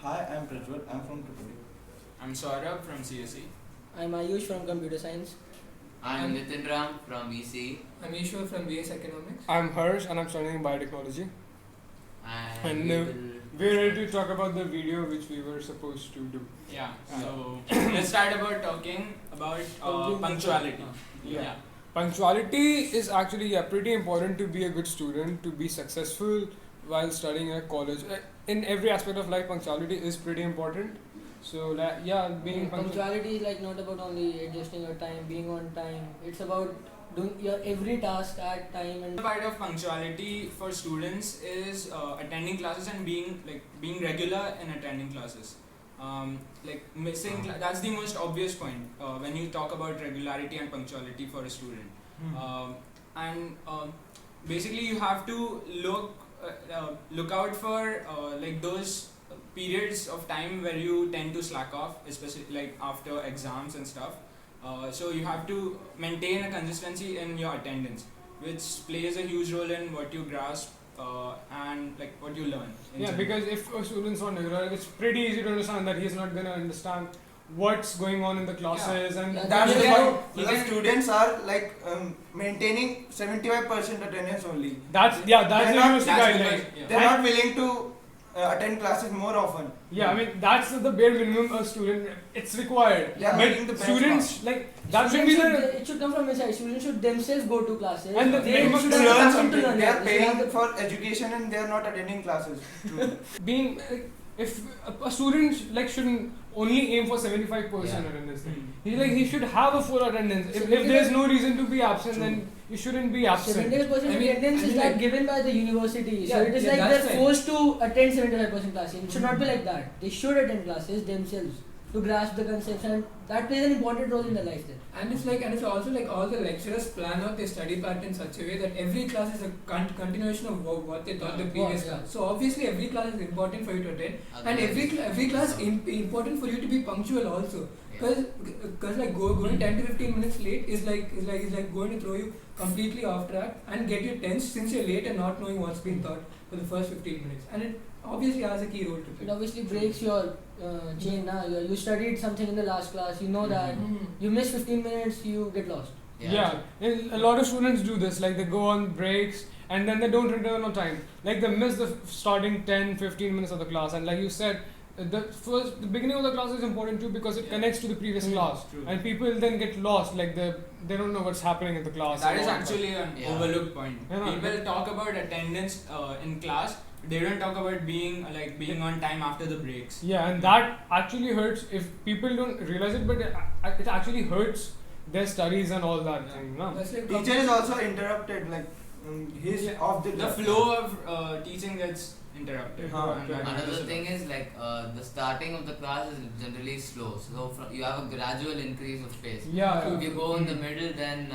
Hi, I'm Prajwal. I'm from Tripoli. I'm Saurabh from CSE. I'm Ayush from Computer Science. I'm Nitin Ram from EC. I'm Ishwar from BS Economics. I'm Harsh and I'm studying biotechnology. And We're ready to talk about the video which we were supposed to do. Yeah. So let's start about talking about punctuality. Yeah. Punctuality is actually pretty important to be a good student, to be successful while studying at college. In every aspect of life, punctuality is pretty important. So being punctual. Punctuality is like not about only adjusting your time, being on time. It's about doing your every task at time and. Part of punctuality for students is attending classes and being regular in attending classes. That's the most obvious point when you talk about regularity and punctuality for a student. Basically, you have to look out for those periods of time where you tend to slack off, especially like after exams and stuff. So you have to maintain a consistency in your attendance, which plays a huge role in what you grasp and like what you learn. Yeah, because if a student's not regular, it's pretty easy to understand that he's not gonna understand what's going on in the classes, and That's why the students are like maintaining 75% attendance only. that's the university guideline. They're not willing to attend classes more often. Yeah, I mean that's the bare minimum a student. It's required. Yeah, making the but students benchmark. like that should be the. It should come from inside. Students should themselves go to classes. And they must should to have learn something something. to learn. They are They should have paying the- for education and they are not attending classes. Being if a student shouldn't only aim for 75% attendance. He should have a full attendance. If there's no reason to be absent, then you shouldn't be absent. 75% attendance is like given by the university. So it is like they're forced to attend 75% classes. It should not be like that. They should attend classes themselves to grasp the concepts, and that plays an important role in their life then. And it's also like all the lecturers plan out their study part in such a way that every class is a continuation of what they taught the previous class. So obviously every class is important for you to attend, and every class important for you to be punctual also. Because like going 10 to 15 minutes late is like going to throw you completely off track and get you tense since you're late and not knowing what's been taught for the first 15 minutes. And it obviously has a key role to play. It obviously breaks your chain. You studied something in the last class, you know that you miss 15 minutes, you get lost. Yeah, and a lot of students do this. Like they go on breaks and then they don't return on time. Like they miss the starting 10-15 minutes of the class, and like you said, the beginning of the class is important too because it connects to the previous class. True. And people then get lost. Like they don't know what's happening in the class. That and is all actually an overlooked point. Yeah. People talk about attendance in class. They don't talk about being on time after the breaks. Yeah, and that actually hurts if people don't realize it, but it actually hurts their studies and all that thing. No? That's like Teacher is also interrupted, like he's off the The class. flow of teaching gets interrupted. Another thing is the starting of the class is generally slow. So you have a gradual increase of pace. Yeah. If you go in the middle, then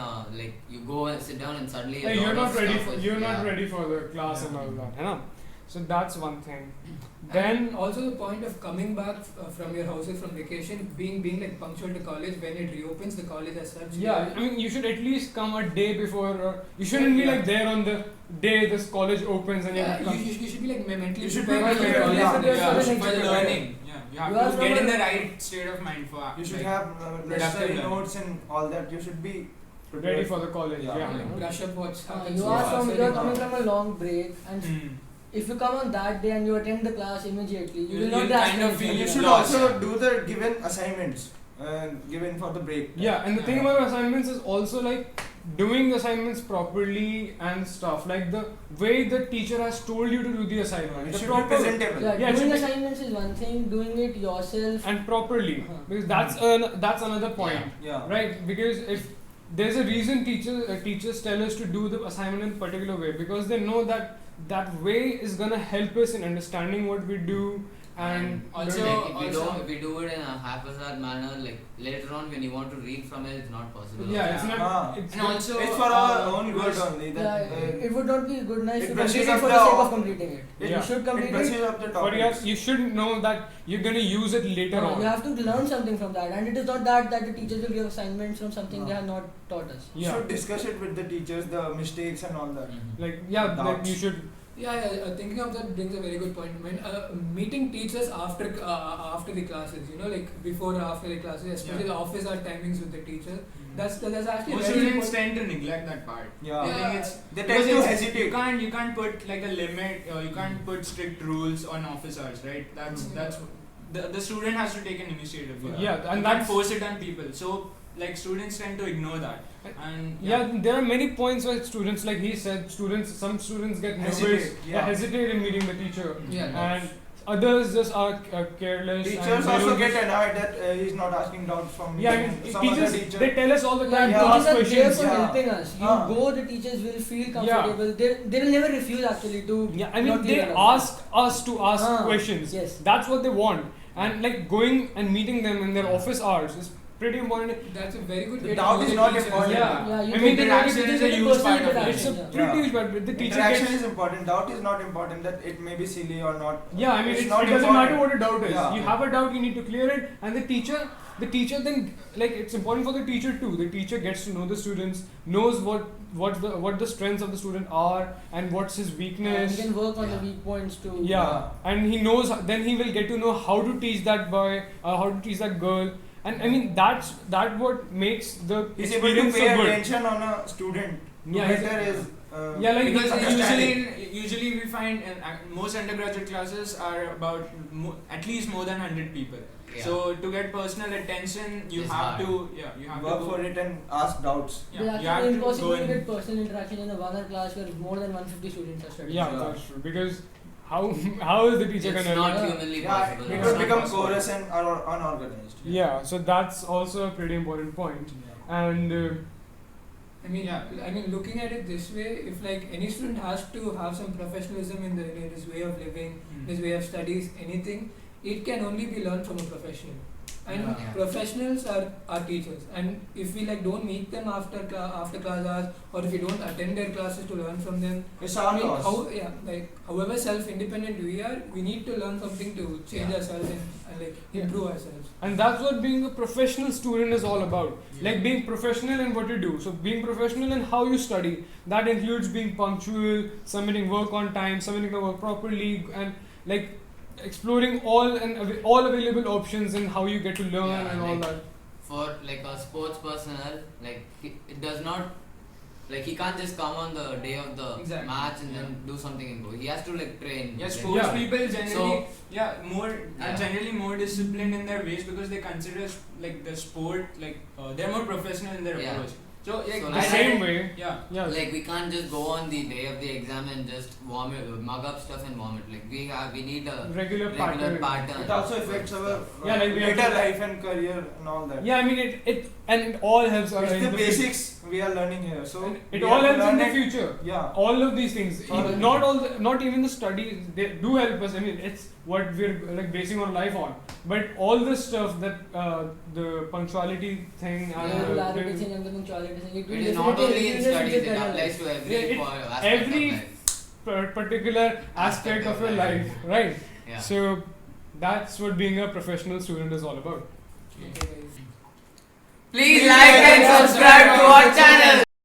you go and sit down and suddenly Like a lot you're of not ready. stuff is- Not ready for the class and all that. You know? So that's one thing. And Then also the point of coming back from your houses from vacation, being like punctual to college when it reopens the college as such. I mean you should at least come a day before. You shouldn't be like there on the day this college opens and you have to come. you should be like mentally You should prepared be for prepared, your yeah. college. Yeah. For learning. Yeah, you have You are to from get in a- the right state of mind for. You should like, have productive necessary learning. notes and all that. You should be Ready for the college. Yeah. Brush up what's happened. You are coming from a long break, and Hmm. if you come on that day and you attend the class immediately, you will You'll not grasp kind of anything. feel You it. should Lost. also do the given assignments given for the break. Yeah, and the thing about assignments is also like doing assignments properly and stuff. Like the way the teacher has told you to do the assignment. It The should be proper- presentable. Yeah, Yeah, it doing should be- assignments is one thing, doing it yourself. and properly, because that's another point. Yeah. Right, because if there's a reason teachers tell us to do the assignment in a particular way, because they know that way is gonna help us in understanding what we do and Also- Like, if we do it in a haphazard manner, like later on when you want to read from it, it's not possible. yeah, it's not. It's And not- also, It's for our own good because- only. Yeah, That, it would not be good nice it to brushes complete it up for the the sake of op- completing it. Yeah. You should it complete brushes it. up the but topics. you should know that you're gonna use it later on. You have to learn something from that, and it is not that the teachers will give assignments from something No. they have not taught us. You Yeah. should discuss it with the teachers, the mistakes and all that. Mhm. Like like Doubts. you should Thinking of that brings a very good point. Meeting teachers after the classes, like before or after the classes, especially the office hour timings with the teacher. That's actually most very students important. tend to neglect that part. Yeah. I think it's They because tend to it's- hesitate. You can't put like a limit. You can't put strict rules on office hours, right? That's the student has to take an initiative. For that. Yeah, and you can't that's- force it on people. So like students tend to ignore that. And Yeah, there are many points where students, like he said, some students get nervous, Hesitate, yeah. hesitate in meeting the teacher, Yeah. and others just are careless. Teachers and they also don't get just- annoyed that he's not asking doubts from Yeah, I me. mean, Some teachers, other teacher. they tell us all the time Yeah, to ask teachers are there questions. for Yeah. helping us. You go, the teachers will feel comfortable. They will never refuse actually to. Yeah, I mean, not they clear it up. ask us to ask questions. Yes. That's what they want. And like going and meeting them in their office hours is pretty important. That's a very good The way to doubt know is the not teachers. important. Yeah. Yeah, you I get mean, to know the interaction teachers is a with the huge personal part of it. It's a interaction, pretty Yeah. huge part. The teacher Interaction gets, is important. Doubt is not important. That it may be silly or not. yeah, I mean, It's it not doesn't important. matter what a doubt is. Yeah. You have a doubt, you need to clear it, and the teacher then, like, it's important for the teacher too. The teacher gets to know the students, knows what the strengths of the student are, and what's his And weakness. you can work on the Yeah. weak points too. Yeah, and he knows. Then he will get to know how to teach that boy, how to teach that girl, and I mean that what makes the He's able to experience pay so good. attention on a student. No Yeah, he's- matter his. Yeah, like because understanding. usually we find most undergraduate classes are about at least more than 100 people. Yeah. So to get personal attention, you It's have hard. to you have work to for it and ask doubts. Yeah, It's you have actually to impossible go to and get personal interaction in a 1 hour class where more than 150 students are studying. Yeah, Yeah. that's true. Because how is the teacher It's gonna? not Yeah. humanly Yeah, possible. it It's will not become possible. chorus and unorganized. Yeah, so that's also a pretty important point. And I mean, looking at it this way, if like any student has to have some professionalism in his way of living, his way of studies, anything, it can only be learned from a professional. And Yeah. professionals are teachers, and if we like don't meet them after class hours, or if we don't attend their classes to learn from them, It's our loss. however self-independent we are, we need to learn something to change Yeah. ourselves and like improve ourselves. And that's what being a professional student is all about. Like being professional in what you do. So being professional in how you study. That includes being punctual, submitting work on time, submitting the work properly, and like exploring all available options and how you get to learn Yeah, and all like- that. For like a sports personnel, like it does not, like he can't just come on the day of the Exactly. match and then do something and go. He has to like train. Yeah, like- sports Yeah. people generally are Yeah. generally more disciplined in their ways because they consider like the sport they're more professional in their Yeah. approach. So like So The like- same way. yeah. Yeah. Like we can't just go on the day of the exam and just mug up stuff and vomit. Like we need a Regular regular pattern. pattern. It also affects our Yeah, like we have later to- life and career and all that. Yeah, I mean it all helps. It's in the future. basics we are learning here. So And we it have all to helps in learn the it. future. Yeah. All of these things, All of not even the studies, they do help us. I mean, it's what we're like basing our life on. But all this stuff that the punctuality thing and Yeah. Regularity thing and the punctuality thing. It is not only in studies, it applies to every Yeah, aspect every of life. particular aspect of your life, right? Yeah. So that's what being a professional student is all about. Okay, guys. Please like and subscribe to our channel.